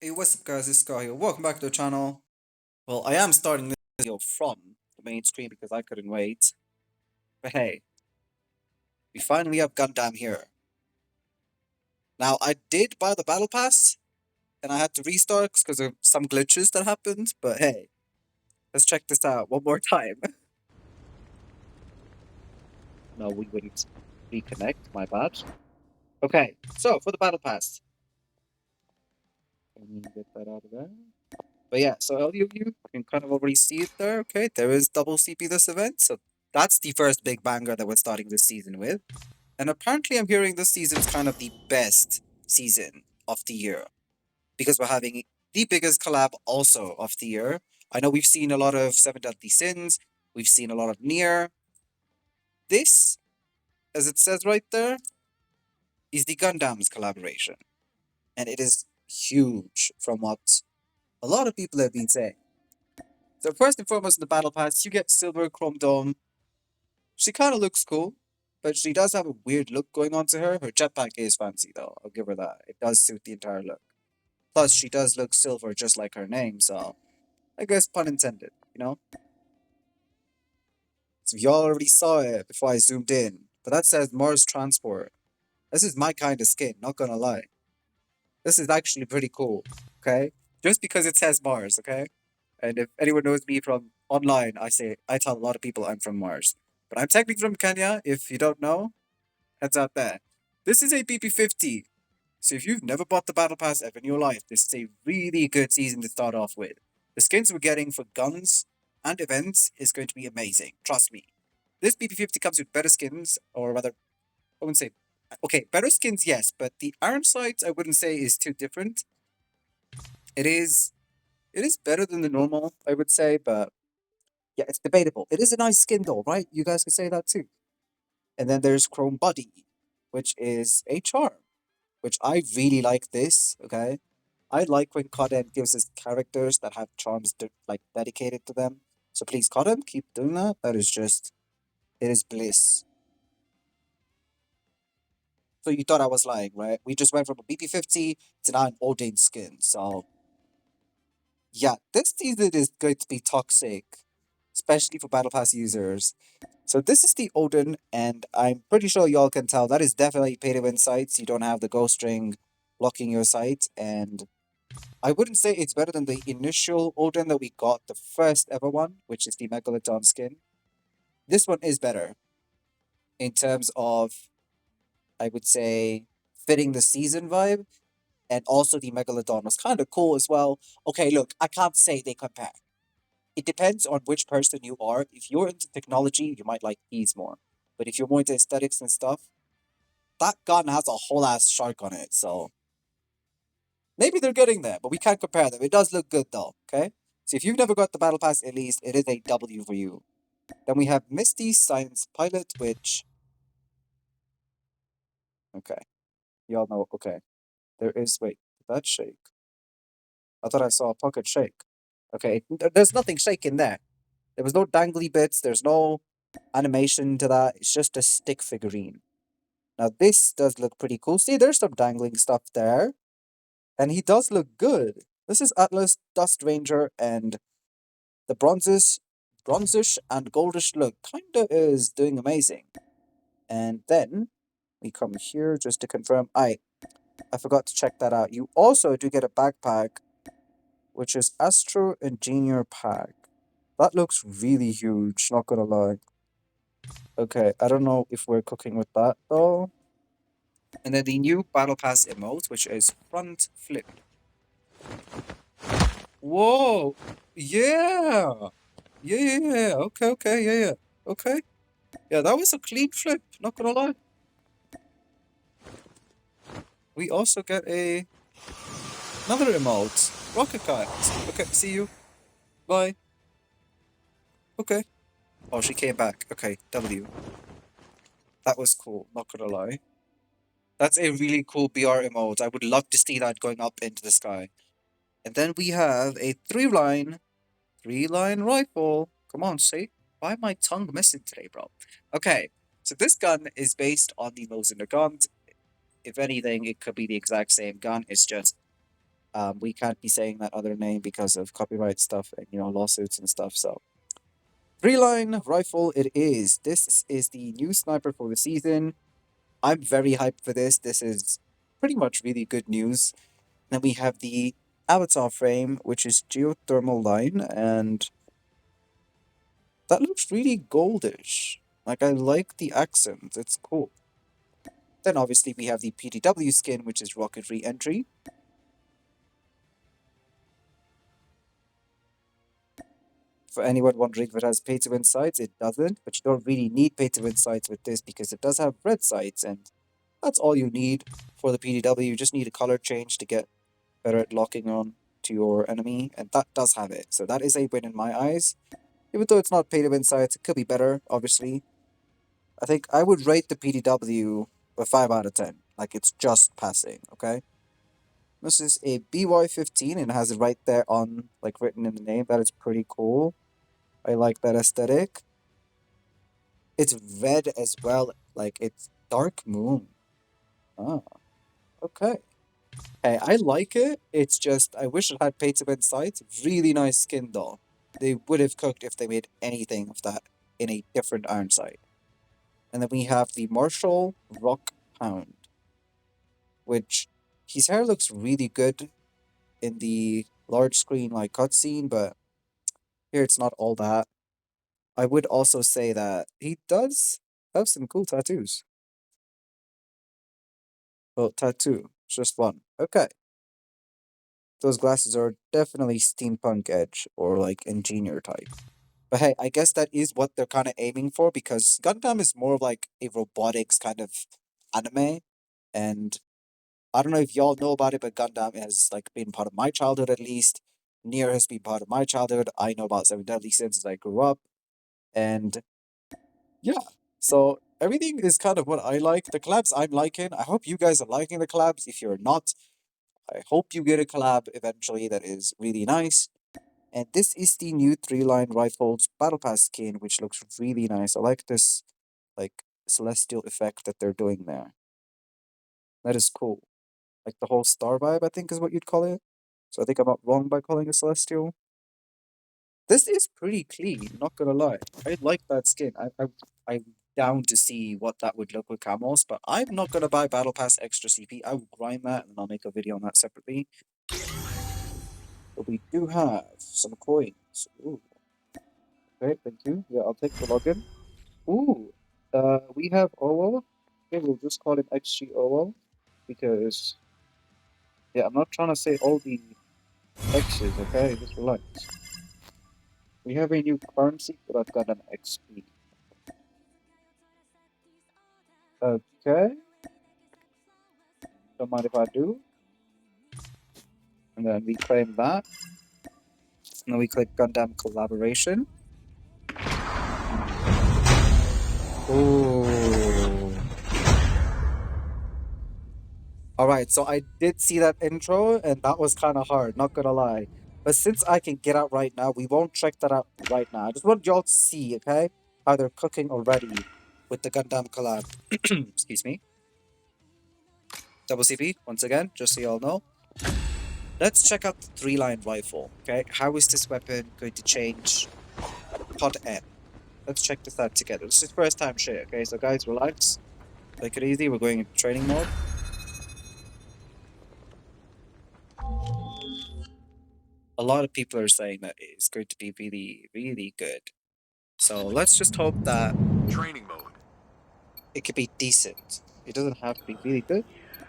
Hey, what's up guys, it's Scott here. Welcome back to the channel. Well, I am starting this video from the main screen because I couldn't wait. But hey, we finally have Gundam here. Now, I did buy the Battle Pass, and I had to restart because of some glitches that happened, but hey, let's check this out one more time. No, we wouldn't reconnect, my bad. Okay, so for the Battle Pass. Let me get that out of there. But yeah, so all of you can kind of already see it there. Okay, there is double CP this event, so that's the first big banger that we're starting this season with. And apparently, I'm hearing this season is kind of the best season of the year because we're having the biggest collab also of the year. I know we've seen a lot of Seven Deadly Sins, we've seen a lot of Nier. This, as it says right there, is the Gundam's collaboration, and it is huge from what a lot of people have been saying. So first and foremost, in the battle pass, you get Silver Chrome Dome. She kind of looks cool, but she does have a weird look going on to her. Her jetpack is fancy though. I'll give her that. It does suit the entire look. Plus, she does look silver just like her name, so I guess pun intended, you know? So y'all already saw it before I zoomed in. But that says Mars Transport. This is my kind of skin, not gonna lie. This is actually pretty cool, okay? Just because it says Mars, okay? And if anyone knows me from online, I tell a lot of people I'm from Mars. But I'm technically from Kenya, if you don't know. Heads out there. This is a BP50. So if you've never bought the Battle Pass ever in your life, this is a really good season to start off with. The skins we're getting for guns and events is going to be amazing. Trust me. This BP50 comes with better skins, or rather, I wouldn't say, okay, better skins, yes, but the iron sights I wouldn't say is too different. It is, it is better than the normal, I would say, but yeah, it's debatable. It is a nice skin though, right? You guys can say that too. And then there's Chrome Body, which is a charm, which I really like this, okay? I like when CODM gives us characters that have charms like dedicated to them. So please, CODM, keep doing that. That is just, it is bliss. So you thought I was lying, right? We just went from a BP50 to now an Odin skin. So yeah, this season is going to be toxic, especially for Battle Pass users. So this is the Odin, and I'm pretty sure y'all can tell that is definitely pay to win sites. You don't have the ghost string blocking your sight, and I wouldn't say it's better than the initial Odin that we got, the first ever one, which is the Megalodon skin. This one is better in terms of, I would say, fitting the season vibe, and also the Megalodon was kind of cool as well. Okay, look, I can't say they compare. It depends on which person you are. If you're into technology, you might like these more. But if you're more into aesthetics and stuff, that gun has a whole ass shark on it, so maybe they're getting there, but we can't compare them. It does look good though, okay? So if you've never got the Battle Pass, at least it is a W for you. Then we have Misty Science Pilot, which okay, y'all know. Okay, there is wait, did that shake? I thought I saw a pocket shake. Okay, there's nothing shaking there. There was no dangly bits. There's no animation to that. It's just a stick figurine. Now this does look pretty cool. See, there's some dangling stuff there, and he does look good. This is Atlas Dust Ranger, and the bronzish and goldish look kinda is doing amazing. And then we come here just to confirm. I forgot to check that out. You also do get a backpack, which is Astro Engineer Pack. That looks really huge, not gonna lie. Okay, I don't know if we're cooking with that though. And then the new Battle Pass emote, which is front flip. Whoa! Yeah! Yeah. Okay. Yeah. Okay. Yeah, that was a clean flip, not gonna lie. We also get another emote. Rocket kite. Okay, see you. Bye. Okay. Oh, she came back. Okay, W. That was cool, not gonna lie. That's a really cool BR emote. I would love to see that going up into the sky. And then we have a three line rifle. Come on, see? Why am my tongue missing today, bro? Okay, so this gun is based on the Mosin guns. If anything, it could be the exact same gun. It's just We can't be saying that other name because of copyright stuff and lawsuits and stuff. So three-line rifle it is. This is the new sniper for the season. I'm very hyped for this. This is pretty much really good news. Then we have the avatar frame, which is geothermal line, and that looks really goldish. Like, I like the accent. It's cool. Then obviously we have the PDW skin, which is rocket re-entry. For anyone wondering if it has pay-to-win sights, it doesn't, but you don't really need pay-to-win sights with this because it does have red sights, and that's all you need for the PDW. You just need a color change to get better at locking on to your enemy, and that does have it. So that is a win in my eyes. Even though it's not pay-to-win sights, it could be better, obviously. I think I would rate the PDW a 5 out of 10. Like, it's just passing, okay? This is a BY-15 and it has it right there on, like, written in the name. That is pretty cool. I like that aesthetic. It's red as well. Like, it's dark moon. Ah, okay. Hey, I like it. It's just, I wish it had pay-to-win sights. Really nice skin, though. They would have cooked if they made anything of that in a different iron sight. And then we have the Marshall Rock Hound, which his hair looks really good in the large screen like cutscene, but here it's not all that. I would also say that he does have some cool tattoos. Well, tattoo, it's just one. Okay. Those glasses are definitely steampunk edge or like engineer type. But hey, I guess that is what they're kind of aiming for because Gundam is more of like a robotics kind of anime. And I don't know if y'all know about it, but Gundam has like been part of my childhood at least. Nier has been part of my childhood. I know about Seven Deadly Sins as I grew up. And yeah, so everything is kind of what I like. The collabs I'm liking. I hope you guys are liking the collabs. If you're not, I hope you get a collab eventually that is really nice. And this is the new three-line rifles battle pass skin, which looks really nice. I like this like celestial effect that they're doing there. That is cool. Like the whole star vibe, I think is what you'd call it. So I think I'm not wrong by calling it celestial. This is pretty clean, not gonna lie. I like that skin. I'm down to see what that would look with camos, but I'm not gonna buy Battle Pass extra CP. I will grind that and I'll make a video on that separately. But we do have some coins. Ooh. Okay, thank you. Yeah, I'll take the login. Ooh. We have Owo. Okay, we'll just call him XG Owo because yeah, I'm not trying to say all the X's, okay? Just relax. We have a new currency, but I've got an XP. Okay. Don't mind if I do. And then we claim that. And then we click Gundam collaboration. Ooh. Alright, so I did see that intro, and that was kind of hard, not gonna lie. But since I can get out right now, we won't check that out right now. I just want y'all to see, okay? How they're cooking already with the Gundam collab. Excuse me. Double CP, once again, just so y'all know. Let's check out the three-line rifle, okay? How is this weapon going to change Pod N? Let's check this out together. This is first time shit, okay? So guys, relax. Take it easy, we're going into training mode. A lot of people are saying that it's going to be really, really good. So let's just hope that Training mode. it could be decent. It doesn't have to be really good.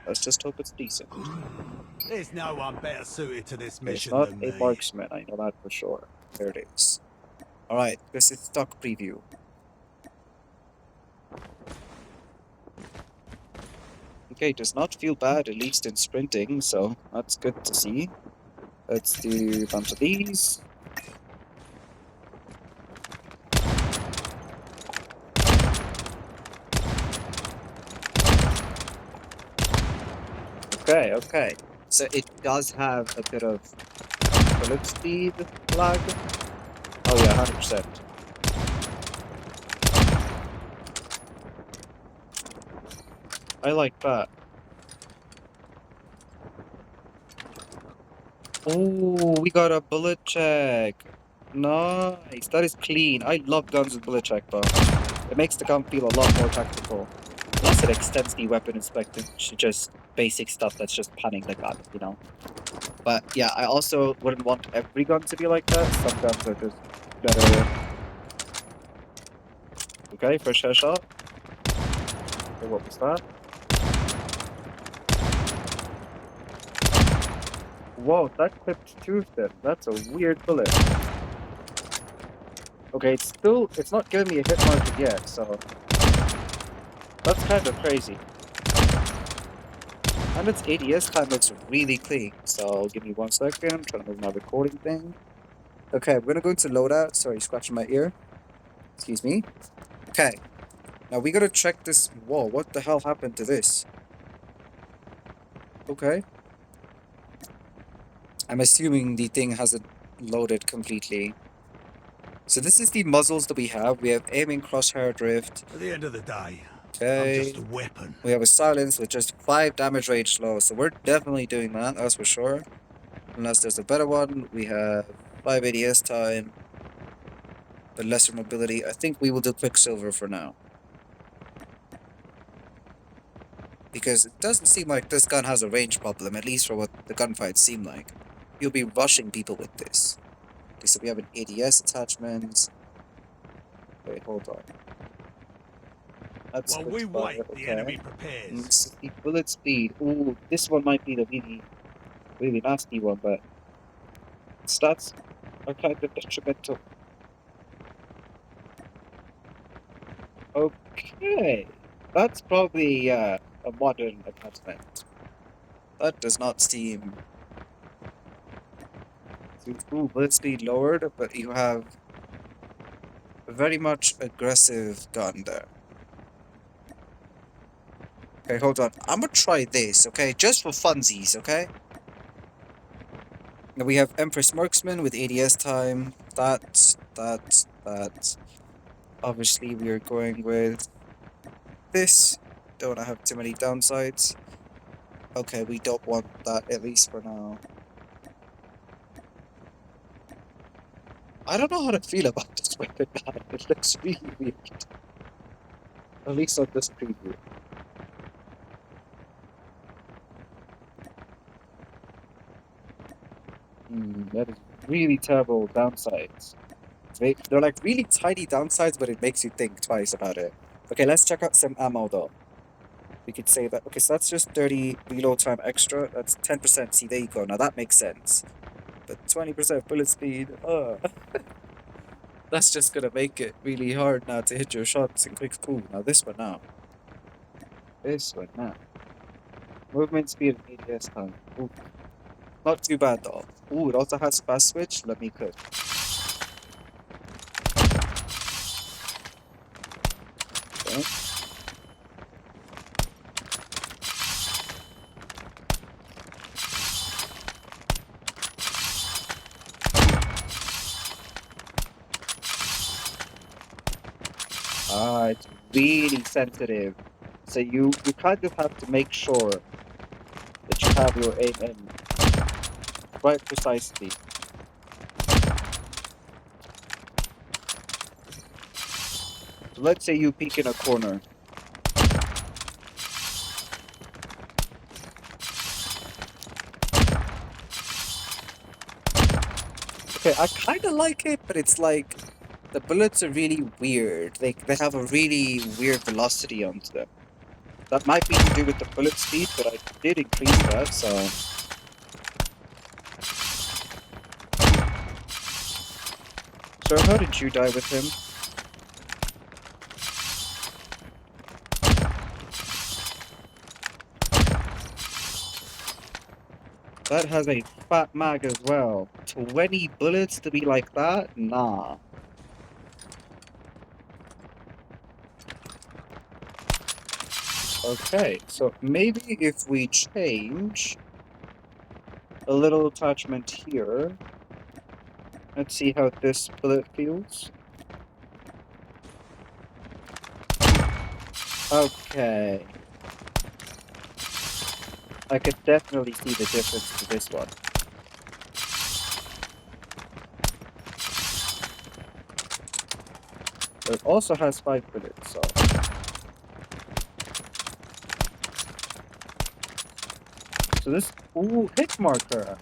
Let's just hope it's decent. There's no one better suited to this Okay, it's mission not than a me. marksman, I know that for sure. There it is. Alright, this is stock preview. Okay, does not feel bad, at least in sprinting, so that's good to see. Let's do a bunch of these. Okay, okay. So it does have a bit of bullet speed lag. Oh yeah, 100%. I like that. Oh, we got a bullet check. Nice. That is clean. I love guns with bullet check, bro. It makes the gun feel a lot more tactical. Plus, it extends the weapon inspection to just basic stuff that's just panning the gun, you know? But yeah, I also wouldn't want every gun to be like that. Some guns are just better. Okay, first headshot. Okay, what was that? Whoa, that clipped tooth then. That's a weird bullet. Okay, it's not giving me a hit marker yet, so that's kind of crazy. And its ADS time looks really clean. So give me 1 second. I'm trying to move my recording thing. Okay, we're gonna go into loadout. Sorry, scratching my ear. Excuse me. Okay. Now we gotta check this. Whoa, what the hell happened to this? Okay. I'm assuming the thing hasn't loaded completely. So this is the muzzles that we have. We have aiming, crosshair, drift. At the end of the day, I'm Okay. just a weapon. We have a silence with just 5 damage range low. So we're definitely doing that, that's for sure. Unless there's a better one. We have 5 ADS time, but lesser mobility. I think we will do Quicksilver for now. Because it doesn't seem like this gun has a range problem, at least for what the gunfights seem like. You'll be rushing people with this. Okay, so we have an ADS attachment. Wait, hold on. That's While quick we fire, wait, the okay. enemy And prepares. this is the bullet speed. Ooh, this one might be the really nasty one, but stats are kind of detrimental. Okay. That's probably a modern attachment. That does not seem... Ooh, bullet speed lowered, but you have a very much aggressive gun there. Okay, hold on. I'm gonna try this, okay? Just for funsies, okay? Now we have Empress Marksman with ADS time. That. Obviously, we are going with this. Don't want to have too many downsides. Okay, we don't want that, at least for now. I don't know how to feel about this weapon, man. It looks really weird. At least on this preview. That is really terrible downsides. They're like really tiny downsides, but it makes you think twice about it. Okay, let's check out some ammo though. We could say that, okay, so that's just 30 reload time extra. That's 10%. See, there you go. Now that makes sense. But 20% bullet speed, that's just gonna make it really hard now to hit your shots in quick cool. Now this one now. This one now. Movement speed and ADS time. Ooh. Not too bad though. Ooh, it also has fast switch. Let me cook. Okay. Ah, it's really sensitive. So you kind of have to make sure that you have your aim in quite precisely. So let's say you peek in a corner. Okay, I kind of like it, but it's like the bullets are really weird. They have a really weird velocity onto them. That might be to do with the bullet speed, but I did increase that, so... So how did you die with him? That has a fat mag as well. 20 bullets to be like that? Nah. Okay, so maybe if we change a little attachment here, let's see how this bullet feels. Okay. I could definitely see the difference to this one. But it also has 5 bullets, so. So this. Ooh, hit marker.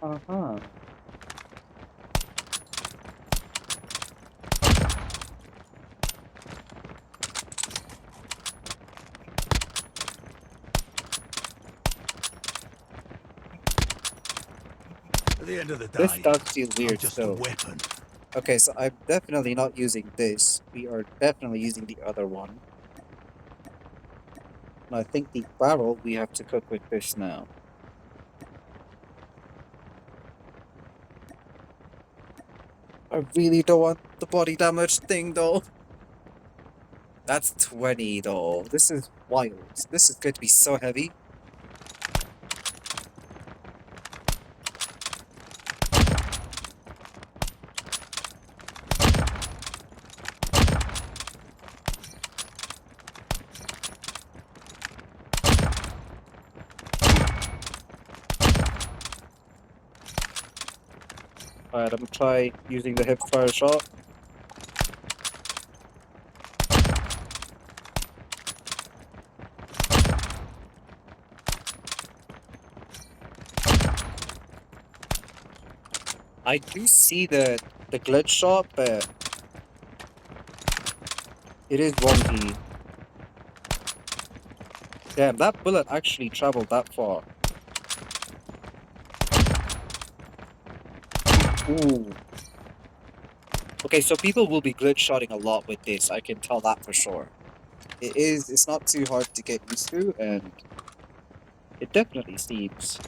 Uh-huh. At the end of the This day, does feel I'm weird just a still. weapon. Okay, so I'm definitely not using this. We are definitely using the other one. And I think the barrel we have to cook with this now. I really don't want the body damage thing though. That's 20 though. This is wild. This is going to be so heavy. Alright, I'm gonna try using the hip fire shot. I do see the glitch shot, but it is wonky. Damn, that bullet actually traveled that far. Ooh. Okay, so people will be glitch shotting a lot with this. I can tell that for sure. It's not too hard to get used to, and it definitely seems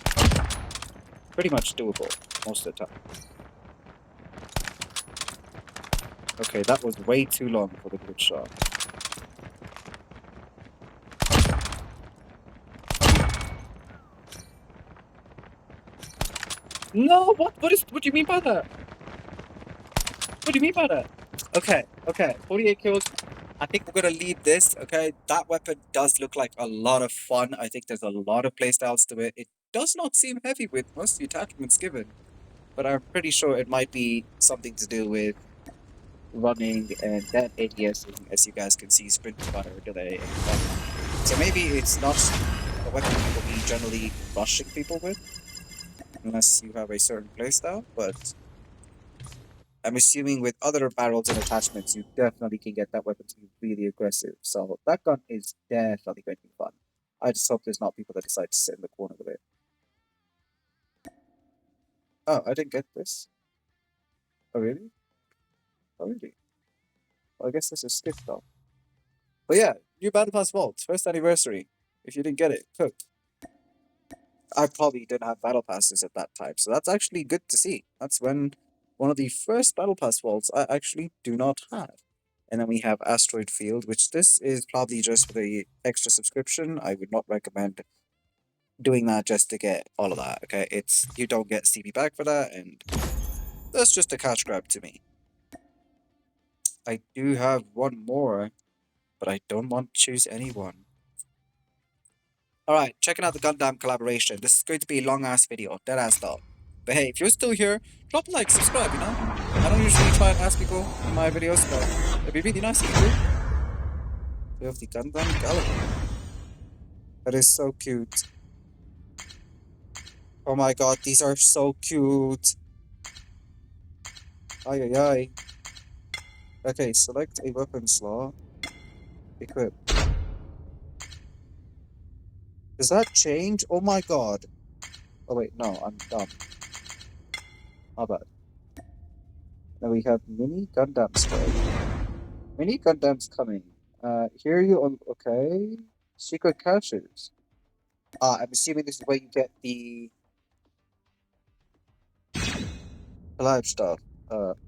pretty much doable most of the time. Okay, that was way too long for the glitch shot. No, what do you mean by that? What do you mean by that? Okay, 48 kills. I think we're gonna leave this, okay? That weapon does look like a lot of fun. I think there's a lot of playstyles to it. It does not seem heavy with most of the attachments given, but I'm pretty sure it might be something to do with running and then ADSing, as you guys can see, sprint fire delay and whatnot. So maybe it's not a weapon you will be generally rushing people with, unless you have a certain playstyle, but I'm assuming with other barrels and attachments, you definitely can get that weapon to be really aggressive. So that gun is definitely going to be fun. I just hope there's not people that decide to sit in the corner with it. Oh, I didn't get this. Oh, really? Oh, really? Well, I guess this is skipped though. But yeah, new Battle Pass Vault, first anniversary. If you didn't get it, cook. I probably didn't have Battle Passes at that time, so that's actually good to see. That's when one of the first Battle Pass Vaults I actually do not have. And then we have Asteroid Field, which this is probably just for the extra subscription. I would not recommend doing that just to get all of that, okay? You don't get CP back for that, and that's just a cash grab to me. I do have one more, but I don't want to choose anyone. Alright, checking out the Gundam collaboration. This is going to be a long-ass video, dead-ass though. But hey, if you're still here, drop a like, subscribe, you know? I don't usually try and ask people in my videos, but it'd be really nice if you do. We have the Gundam Galaxy. That is so cute. Oh my god, these are so cute. Ay ay ay. Okay, select a weapon slot. Equip. Does that change? Oh my god. Oh wait, no, I'm dumb. How bad? Now we have mini Gundam strike. Mini Gundam's coming. Here you on. Okay. Secret caches. I'm assuming this is where you get the collab stuff.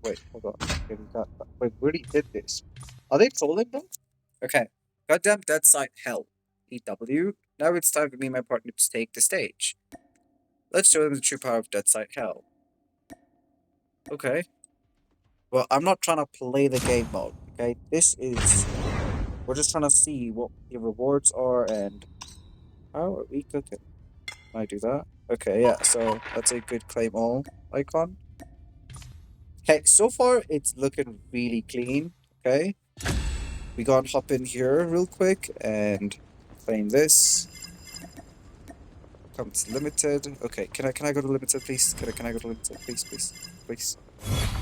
Wait, hold on. Okay, we got. Wait, we already did this. Are they trolling them? Okay. Gundam Dead Site Hell. EW. Now it's time for me and my partner to take the stage. Let's show them the true power of Dead Site Hell. Okay. Well, I'm not trying to play the game mode, okay? We're just trying to see what the rewards are and how are we cooking. Can I do that? Okay, yeah, so that's a good claim all icon. Okay, so far it's looking really clean. Okay, we gotta hop in here real quick and claim this. Come to limited. Okay, can I go to limited, please? Can I go to limited, please, please, please,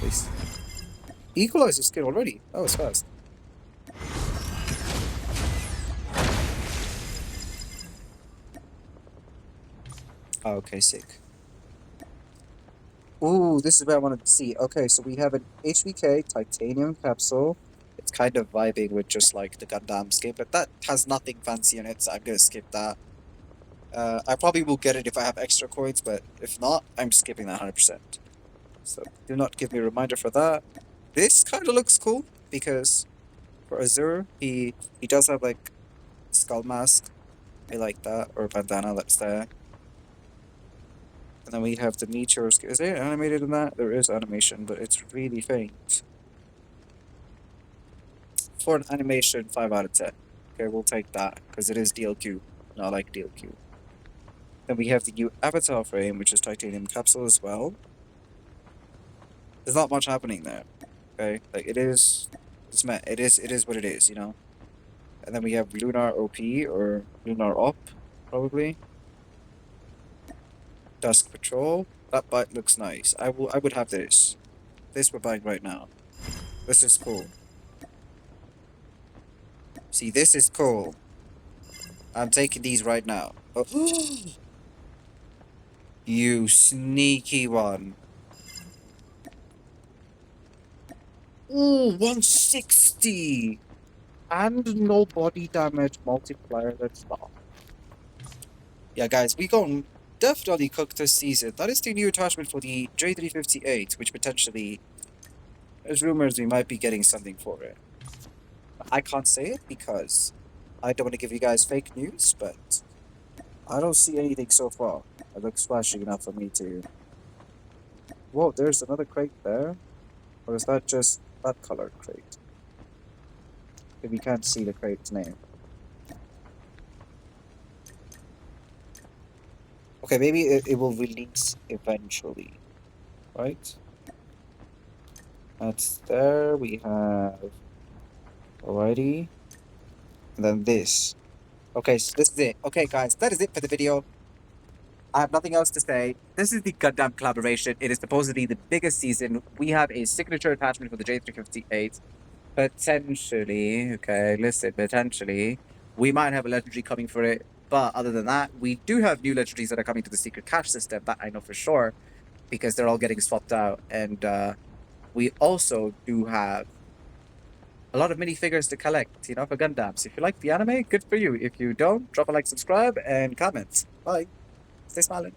please? Equalize the skin already. That was fast. Oh, okay, sick. Ooh, this is what I wanted to see. Okay, so we have an HVK titanium capsule. It's kind of vibing with just like the Gundam skin, but that has nothing fancy in it, so I'm gonna skip that. I probably will get it if I have extra coins, but if not, I'm skipping that 100%. So do not give me a reminder for that. This kind of looks cool because for Azure, he does have like skull mask. I like that, or bandana that's there. And then we have the meteor. Is there animated in that? There is animation, but it's really faint. For an animation, 5 out of 10. Okay, we'll take that because it is DLQ. Not like DLQ. Then we have the new avatar frame, which is titanium capsule as well. There's not much happening there. Okay, like it is what it is, you know. And then we have lunar OP or lunar op, probably. Dusk patrol. That bike looks nice. I would have this. This we're buying right now. This is cool. See, this is cool. I'm taking these right now. Oh. You sneaky one. Ooh, 160! And no body damage multiplier, let's stop. Yeah, guys, we gon' definitely cook this season. That is the new attachment for the J358, which potentially, there's rumors we might be getting something for it. I can't say it because I don't want to give you guys fake news, but I don't see anything so far. It looks flashy enough for me to... Whoa, there's another crate there? Or is that just that colored crate? If you can't see the crate's name. Okay, maybe it will release eventually. Right? That's there. We have... Alrighty. And then this. Okay, so this is it. Okay, guys, that is it for the video. I have nothing else to say. This is the Gundam collaboration. It is supposedly the biggest season. We have a signature attachment for the J358. Potentially, okay, listen, potentially, we might have a legendary coming for it. But other than that, we do have new legendaries that are coming to the secret cache system. That I know for sure because they're all getting swapped out. And we also do have a lot of minifigures to collect, you know, for Gundam. So if you like the anime, good for you. If you don't, drop a like, subscribe, and comment. Bye. Stay smiling.